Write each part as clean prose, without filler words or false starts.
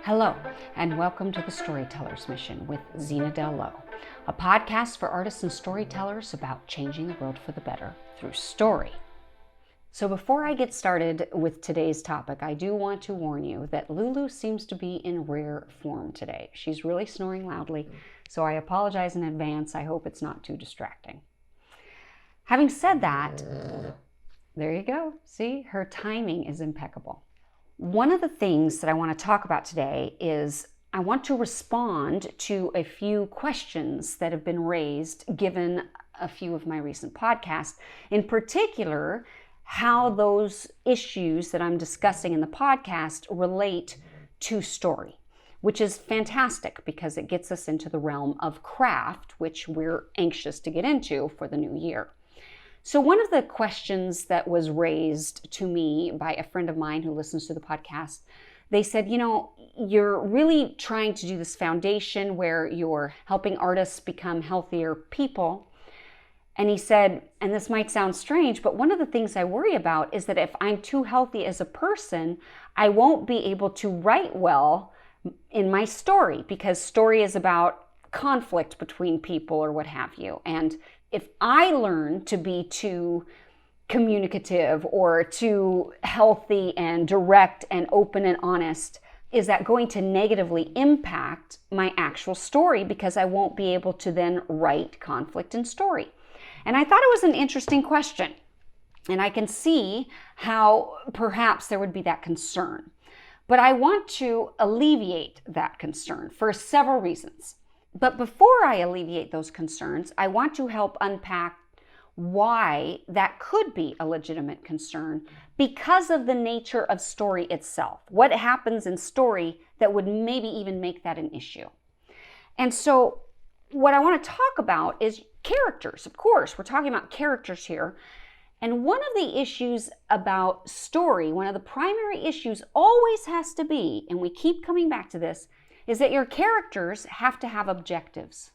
Hello, and welcome to the Storyteller's Mission with Zena, a podcast for artists and storytellers about changing the world for the better through story. So before I get started with today's topic, I do want to warn you that Lulu seems to be in rare form today. She's really snoring loudly, so I apologize in advance. I hope it's not too distracting. Having said that, there you go. See, her timing is impeccable. One of the things that I want to talk about today is I want to respond to a few questions that have been raised given a few of my recent podcasts. In particular, how those issues that I'm discussing in the podcast relate to story, which is fantastic because it gets us into the realm of craft, which we're anxious to get into for the new year. So one of the questions that was raised to me by a friend of mine who listens to the podcast, they said, you're really trying to do this foundation where you're helping artists become healthier people. And he said, and this might sound strange, but one of the things I worry about is that if I'm too healthy as a person, I won't be able to write well in my story, because story is about conflict between people or what have you. And if I learn to be too communicative or too healthy and direct and open and honest, is that going to negatively impact my actual story because I won't be able to then write conflict in story? And I thought it was an interesting question. And I can see how perhaps there would be that concern. But I want to alleviate that concern for several reasons. But before I alleviate those concerns, I want to help unpack why that could be a legitimate concern because of the nature of story itself. What happens in story that would maybe even make that an issue? And so what I want to talk about is characters. Of course, we're talking about characters here. And one of the issues about story, one of the primary issues always has to be, and we keep coming back to this, is that your characters have to have objectives.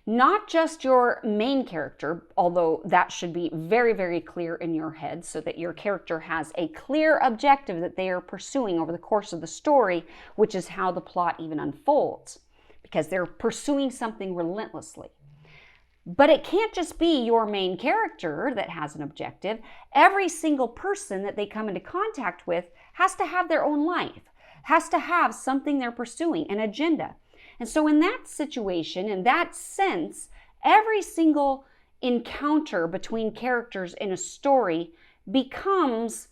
Not just your main character, although that should be very, very clear in your head so that your character has a clear objective that they are pursuing over the course of the story, which is how the plot even unfolds, because they're pursuing something relentlessly. But it can't just be your main character that has an objective. Every single person that they come into contact with has to have their own life, has to have something they're pursuing, an agenda. And so in that situation, in that sense, every single encounter between characters in a story becomes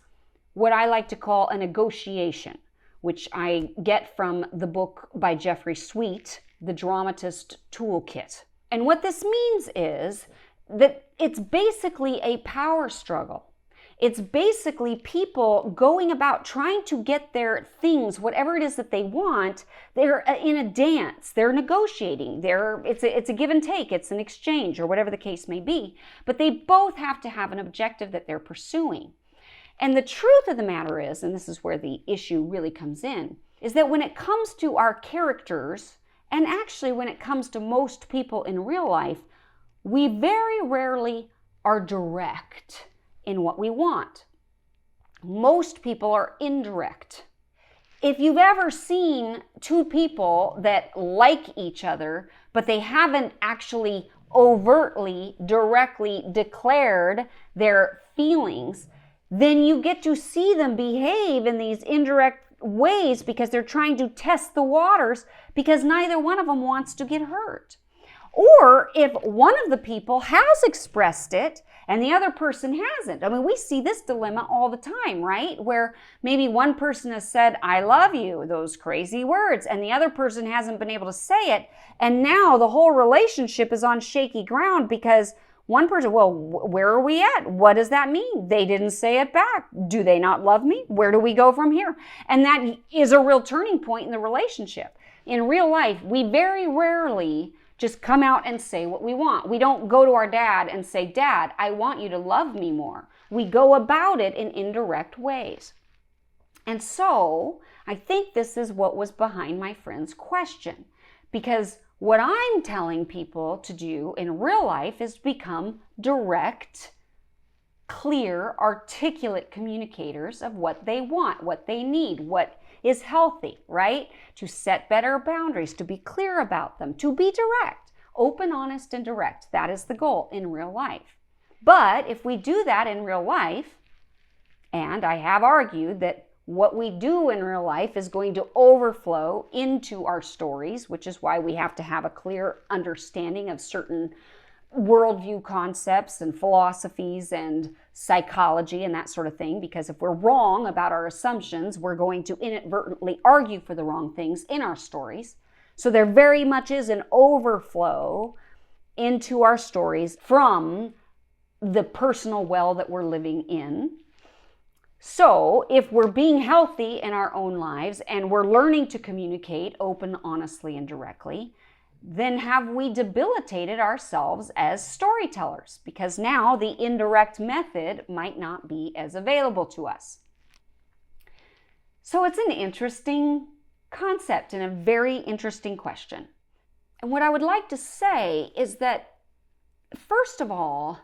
what I like to call a negotiation, which I get from the book by Jeffrey Sweet, The Dramatist Toolkit. And what this means is that it's basically a power struggle. It's basically people going about trying to get their things, whatever it is that they want. They're in a dance, they're negotiating, it's a give and take, it's an exchange, or whatever the case may be. But they both have to have an objective that they're pursuing. And the truth of the matter is, and this is where the issue really comes in, is that when it comes to our characters, and actually when it comes to most people in real life, we very rarely are direct in what we want. Most people are indirect. If you've ever seen two people that like each other, but they haven't actually overtly, directly declared their feelings, then you get to see them behave in these indirect ways because they're trying to test the waters because neither one of them wants to get hurt. Or if one of the people has expressed it and the other person hasn't. I mean, we see this dilemma all the time, right? Where maybe one person has said, "I love you," those crazy words, and the other person hasn't been able to say it. And now the whole relationship is on shaky ground because one person, well, where are we at? What does that mean? They didn't say it back. Do they not love me? Where do we go from here? And that is a real turning point in the relationship. In real life, we very rarely just come out and say what we want. We don't go to our dad and say, "Dad, I want you to love me more." We go about it in indirect ways. And so I think this is what was behind my friend's question, because what I'm telling people to do in real life is become direct clear, articulate communicators of what they want, what they need, what is healthy, right? To set better boundaries, to be clear about them, to be direct, open, honest, and direct. That is the goal in real life. But if we do that in real life, and I have argued that what we do in real life is going to overflow into our stories, which is why we have to have a clear understanding of certain worldview concepts and philosophies and psychology and that sort of thing, because if we're wrong about our assumptions, we're going to inadvertently argue for the wrong things in our stories. So there very much is an overflow into our stories from the personal well that we're living in. So if we're being healthy in our own lives and we're learning to communicate open, honestly, and directly, then have we debilitated ourselves as storytellers? Because now the indirect method might not be as available to us. So it's an interesting concept and a very interesting question. And what I would like to say is that, first of all,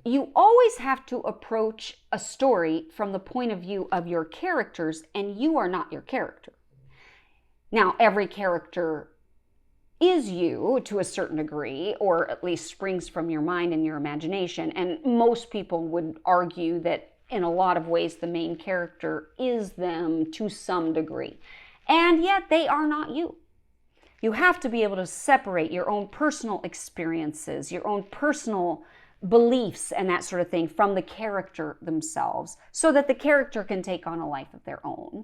you always have to approach a story from the point of view of your characters, and you are not your character. Now, every character is you to a certain degree, or at least springs from your mind and your imagination. And most people would argue that in a lot of ways the main character is them to some degree. And yet they are not you. You have to be able to separate your own personal experiences, your own personal beliefs and that sort of thing from the character themselves, so that the character can take on a life of their own.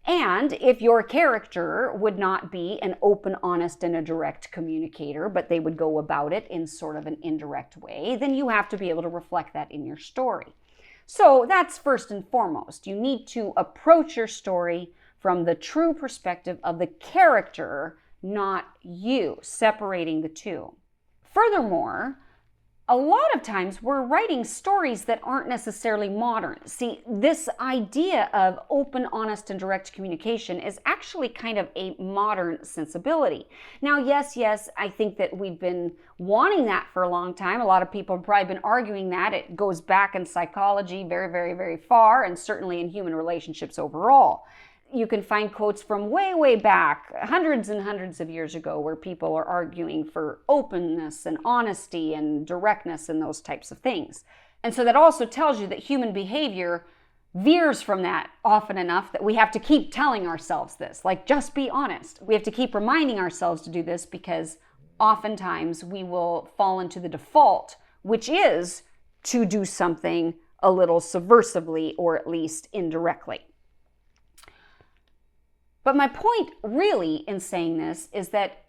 And if your character would not be an open, honest, and a direct communicator, but they would go about it in sort of an indirect way, then you have to be able to reflect that in your story. So that's first and foremost. You need to approach your story from the true perspective of the character, not you, separating the two. Furthermore, a lot of times we're writing stories that aren't necessarily modern. See, this idea of open, honest, and direct communication is actually kind of a modern sensibility. Now, yes, I think that we've been wanting that for a long time. A lot of people have probably been arguing that. It goes back in psychology very, very, very far, and certainly in human relationships overall. You can find quotes from way, way back, hundreds and hundreds of years ago, where people are arguing for openness and honesty and directness and those types of things. And so that also tells you that human behavior veers from that often enough that we have to keep telling ourselves this, like, just be honest. We have to keep reminding ourselves to do this, because oftentimes we will fall into the default, which is to do something a little subversively or at least indirectly. But my point really in saying this is that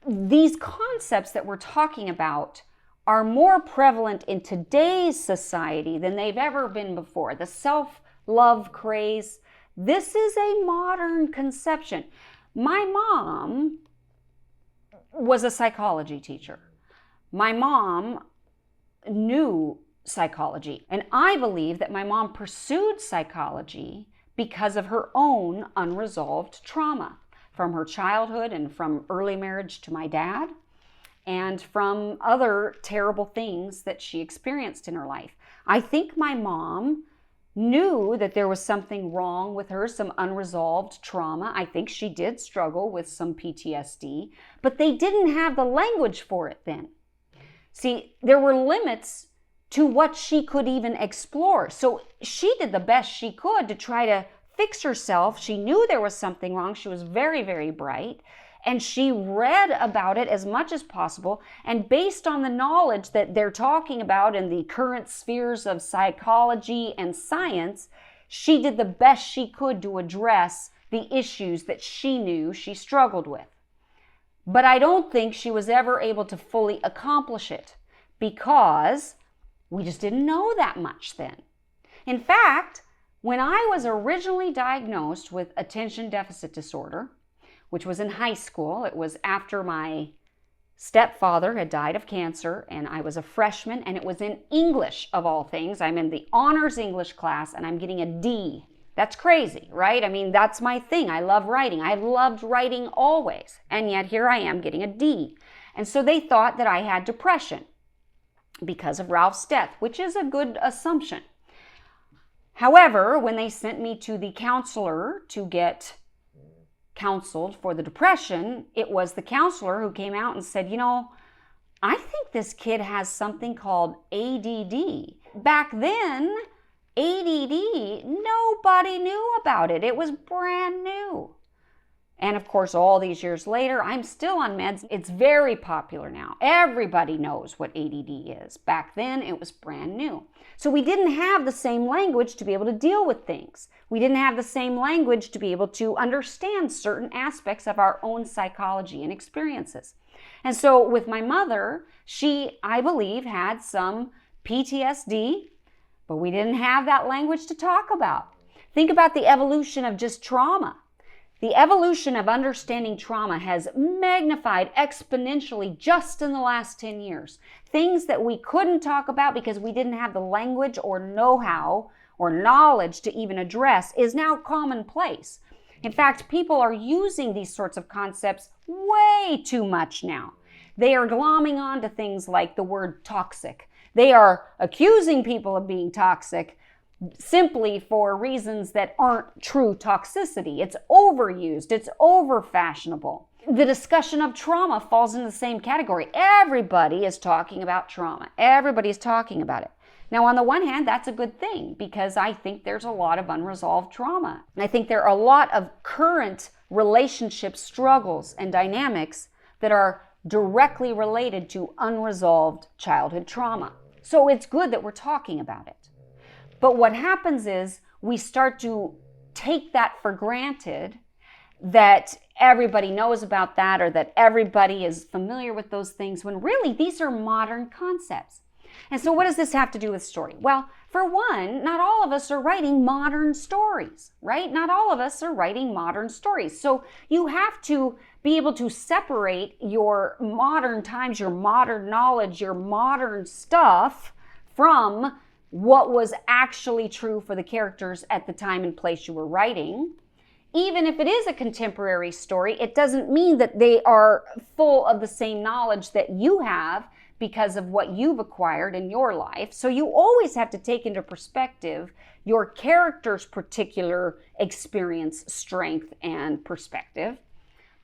these concepts that we're talking about are more prevalent in today's society than they've ever been before. The self-love craze, this is a modern conception. My mom was a psychology teacher. My mom knew psychology, and I believe that my mom pursued psychology because of her own unresolved trauma from her childhood and from early marriage to my dad and from other terrible things that she experienced in her life. I think my mom knew that there was something wrong with her, some unresolved trauma. I think she did struggle with some PTSD, but they didn't have the language for it then. See, there were limits to what she could even explore. So she did the best she could to try to fix herself. She knew there was something wrong. She was very, very bright. And she read about it as much as possible. And based on the knowledge that they're talking about in the current spheres of psychology and science, she did the best she could to address the issues that she knew she struggled with. But I don't think she was ever able to fully accomplish it, because we just didn't know that much then. In fact, when I was originally diagnosed with attention deficit disorder, which was in high school, it was after my stepfather had died of cancer, and I was a freshman, and it was in English, of all things. I'm in the honors English class, and I'm getting a D. That's crazy, right? I mean, that's my thing. I love writing. I loved writing always, and yet here I am getting a D. And so they thought that I had depression. because of Ralph's death, which is a good assumption. However, when they sent me to the counselor to get counseled for the depression, it was the counselor who came out and said, I think this kid has something called ADD. Back then, ADD, nobody knew about it. It was brand new. And of course, all these years later, I'm still on meds. It's very popular now. Everybody knows what ADD is. Back then, it was brand new. So we didn't have the same language to be able to deal with things. We didn't have the same language to be able to understand certain aspects of our own psychology and experiences. And so with my mother, she, I believe, had some PTSD, but we didn't have that language to talk about. Think about the evolution of just trauma. The evolution of understanding trauma has magnified exponentially just in the last 10 years. Things that we couldn't talk about because we didn't have the language or know-how or knowledge to even address is now commonplace. In fact, people are using these sorts of concepts way too much now. They are glomming onto things like the word toxic. They are accusing people of being toxic simply for reasons that aren't true toxicity. It's overused. It's over-fashionable. The discussion of trauma falls in the same category. Everybody is talking about trauma. Everybody's talking about it. Now, on the one hand, that's a good thing because I think there's a lot of unresolved trauma. And I think there are a lot of current relationship struggles and dynamics that are directly related to unresolved childhood trauma. So it's good that we're talking about it. But what happens is we start to take that for granted that everybody knows about that or that everybody is familiar with those things when really these are modern concepts. And so what does this have to do with story? Well, for one, not all of us are writing modern stories, right? Not all of us are writing modern stories. So you have to be able to separate your modern times, your modern knowledge, your modern stuff from what was actually true for the characters at the time and place you were writing. Even if it is a contemporary story, it doesn't mean that they are full of the same knowledge that you have because of what you've acquired in your life. So you always have to take into perspective your character's particular experience, strength, and perspective.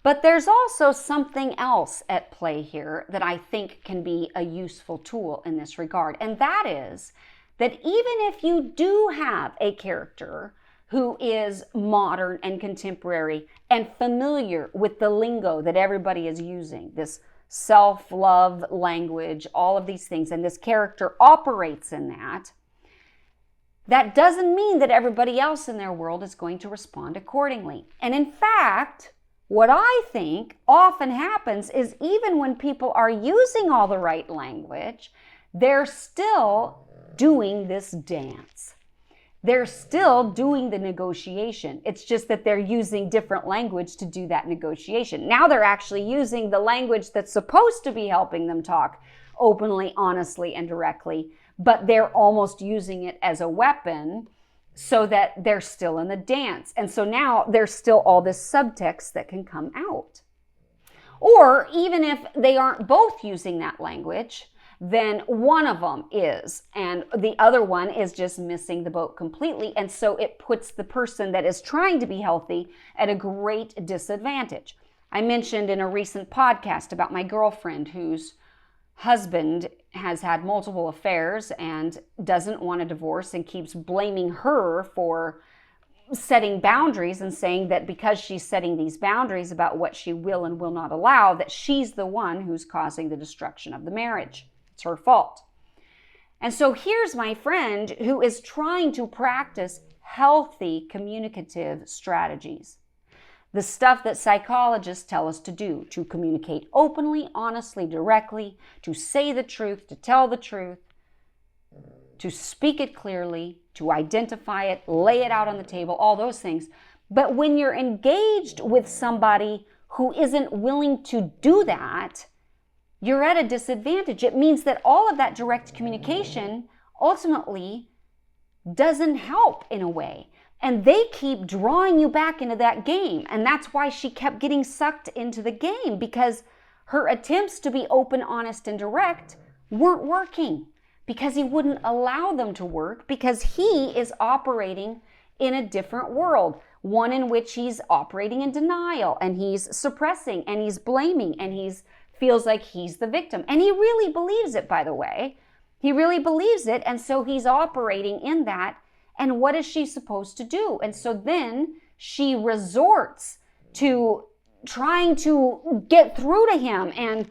But there's also something else at play here that I think can be a useful tool in this regard. And that is that even if you do have a character who is modern and contemporary and familiar with the lingo that everybody is using, this self-love language, all of these things, and this character operates in that, that doesn't mean that everybody else in their world is going to respond accordingly. And in fact, what I think often happens is even when people are using all the right language, they're still doing this dance. They're still doing the negotiation. It's just that they're using different language to do that negotiation. Now they're actually using the language that's supposed to be helping them talk openly, honestly, and directly, but they're almost using it as a weapon so that they're still in the dance. And so now there's still all this subtext that can come out. Or even if they aren't both using that language, then one of them is, and the other one is just missing the boat completely. And so it puts the person that is trying to be healthy at a great disadvantage. I mentioned in a recent podcast about my girlfriend whose husband has had multiple affairs and doesn't want a divorce and keeps blaming her for setting boundaries and saying that because she's setting these boundaries about what she will and will not allow, that she's the one who's causing the destruction of the marriage. It's her fault. And so here's my friend who is trying to practice healthy communicative strategies. The stuff that psychologists tell us to do, to communicate openly, honestly, directly, to say the truth, to tell the truth, to speak it clearly, to identify it, lay it out on the table, all those things. But when you're engaged with somebody who isn't willing to do that, you're at a disadvantage. It means that all of that direct communication ultimately doesn't help in a way. And they keep drawing you back into that game. And that's why she kept getting sucked into the game, because her attempts to be open, honest, and direct weren't working because he wouldn't allow them to work, because he is operating in a different world, one in which he's operating in denial and he's suppressing and he's blaming and he's feels like he's the victim. And he really believes it, by the way. He really believes it. And so he's operating in that. And what is she supposed to do? And so then she resorts to trying to get through to him, and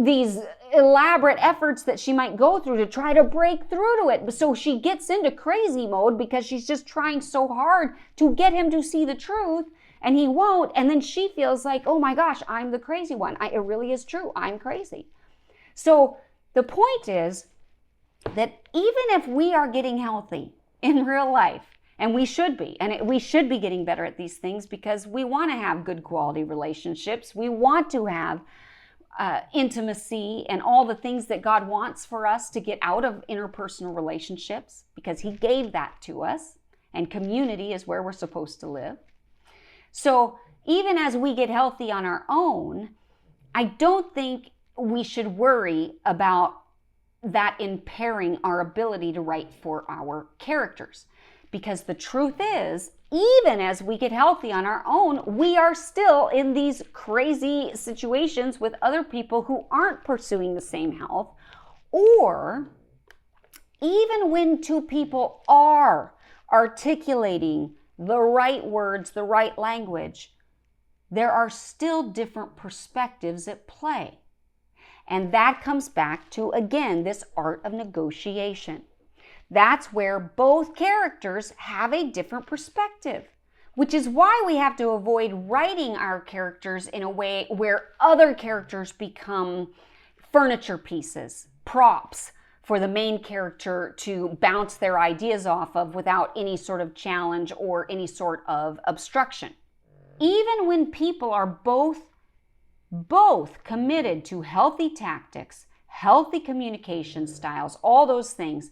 these elaborate efforts that she might go through to try to break through to it. So she gets into crazy mode because she's just trying so hard to get him to see the truth, and he won't. And then she feels like, oh my gosh, I'm the crazy one. It really is true. I'm crazy. So the point is that even if we are getting healthy in real life, and we should be, and we should be getting better at these things because we want to have good quality relationships. We want to have intimacy and all the things that God wants for us to get out of interpersonal relationships, because he gave that to us, and community is where we're supposed to live. So even as we get healthy on our own, I don't think we should worry about that impairing our ability to write for our characters. Because the truth is, even as we get healthy on our own, we are still in these crazy situations with other people who aren't pursuing the same health. Or even when two people are articulating the right words, the right language, there are still different perspectives at play. And that comes back to, again, this art of negotiation. That's where both characters have a different perspective, which is why we have to avoid writing our characters in a way where other characters become furniture pieces, props for the main character to bounce their ideas off of without any sort of challenge or any sort of obstruction. Even when people are both committed to healthy tactics, healthy communication styles, all those things,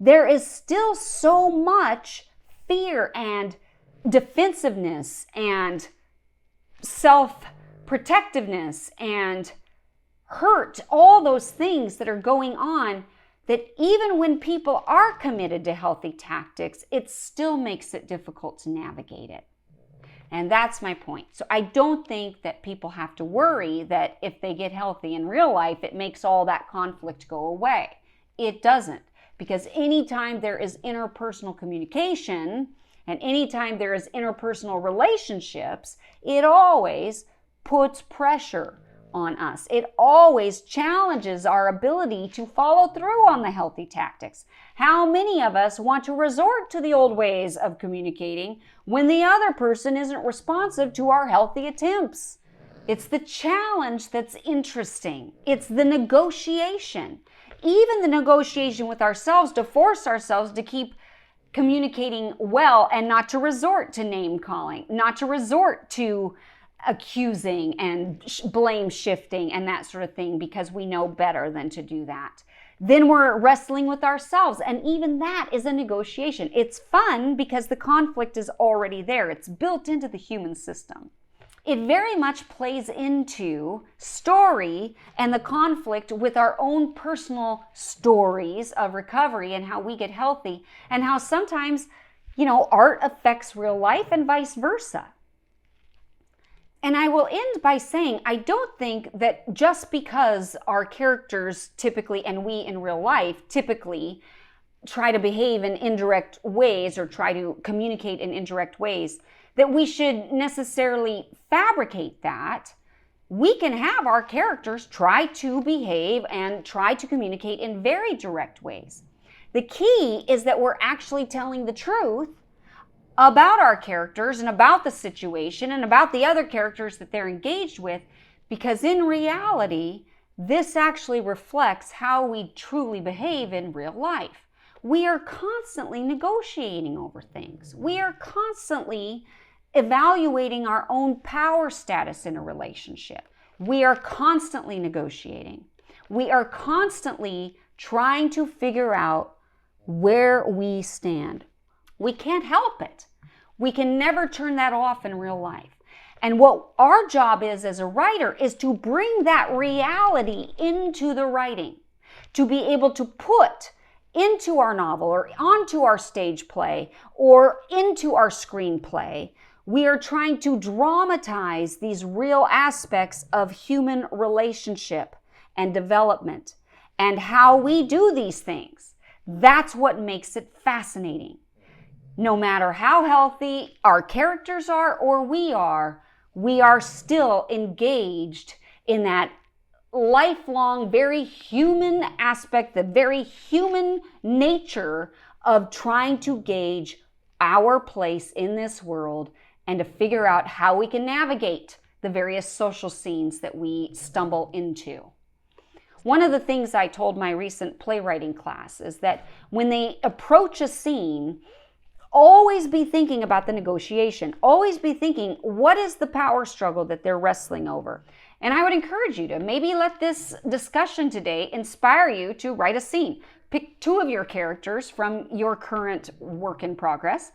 there is still so much fear and defensiveness and self-protectiveness and hurt, all those things that are going on, that even when people are committed to healthy tactics, it still makes it difficult to navigate it. And that's my point. So I don't think that people have to worry that if they get healthy in real life, it makes all that conflict go away. It doesn't. Because anytime there is interpersonal communication and anytime there is interpersonal relationships, it always puts pressure on us. It always challenges our ability to follow through on the healthy tactics. How many of us want to resort to the old ways of communicating when the other person isn't responsive to our healthy attempts? It's the challenge that's interesting. It's the negotiation. Even the negotiation with ourselves to force ourselves to keep communicating well and not to resort to name calling, not to resort to accusing and blame shifting and that sort of thing because we know better than to do that. Then we're wrestling with ourselves, and even that is a negotiation. It's fun because the conflict is already there. It's built into the human system. It very much plays into story and the conflict with our own personal stories of recovery and how we get healthy, and how sometimes, art affects real life and vice versa. And I will end by saying, I don't think that just because our characters typically, and we in real life typically, try to behave in indirect ways or try to communicate in indirect ways, that we should necessarily fabricate that. We can have our characters try to behave and try to communicate in very direct ways. The key is that we're actually telling the truth about our characters and about the situation and about the other characters that they're engaged with, because in reality, this actually reflects how we truly behave in real life. We are constantly negotiating over things. We are constantly evaluating our own power status in a relationship. We are constantly negotiating. We are constantly trying to figure out where we stand. We can't help it. We can never turn that off in real life. And what our job is as a writer is to bring that reality into the writing, to be able to put into our novel or onto our stage play or into our screenplay. We are trying to dramatize these real aspects of human relationship and development and how we do these things. That's what makes it fascinating. No matter how healthy our characters are or we are still engaged in that lifelong, very human aspect, the very human nature of trying to gauge our place in this world and to figure out how we can navigate the various social scenes that we stumble into. One of the things I told my recent playwriting class is that when they approach a scene, always be thinking about the negotiation. Always be thinking, what is the power struggle that they're wrestling over? And I would encourage you to maybe let this discussion today inspire you to write a scene. Pick 2 of your characters from your current work in progress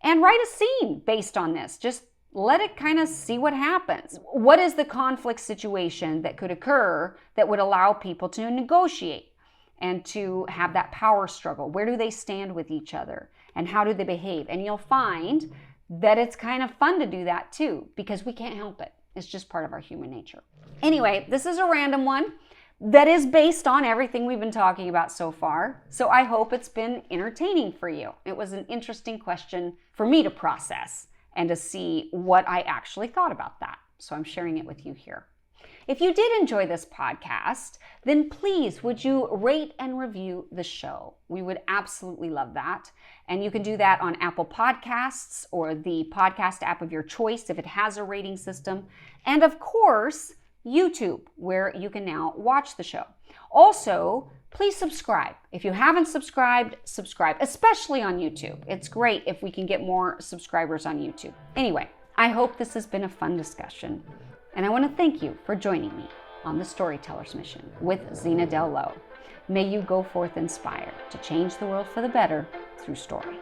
and write a scene based on this. Just let it kind of see what happens. What is the conflict situation that could occur that would allow people to negotiate and to have that power struggle? Where do they stand with each other? And how do they behave? And you'll find that it's kind of fun to do that too, because we can't help it. It's just part of our human nature. Anyway, this is a random one that is based on everything we've been talking about so far. So I hope it's been entertaining for you. It was an interesting question for me to process and to see what I actually thought about that. So I'm sharing it with you here. If you did enjoy this podcast, then please would you rate and review the show? We would absolutely love that. And you can do that on Apple Podcasts or the podcast app of your choice if it has a rating system. And of course, YouTube, where you can now watch the show. Also, please subscribe. If you haven't subscribed, subscribe, especially on YouTube. It's great if we can get more subscribers on YouTube. Anyway, I hope this has been a fun discussion. And I want to thank you for joining me on the Storyteller's Mission with Zena Del Lo. May you go forth inspired to change the world for the better through story.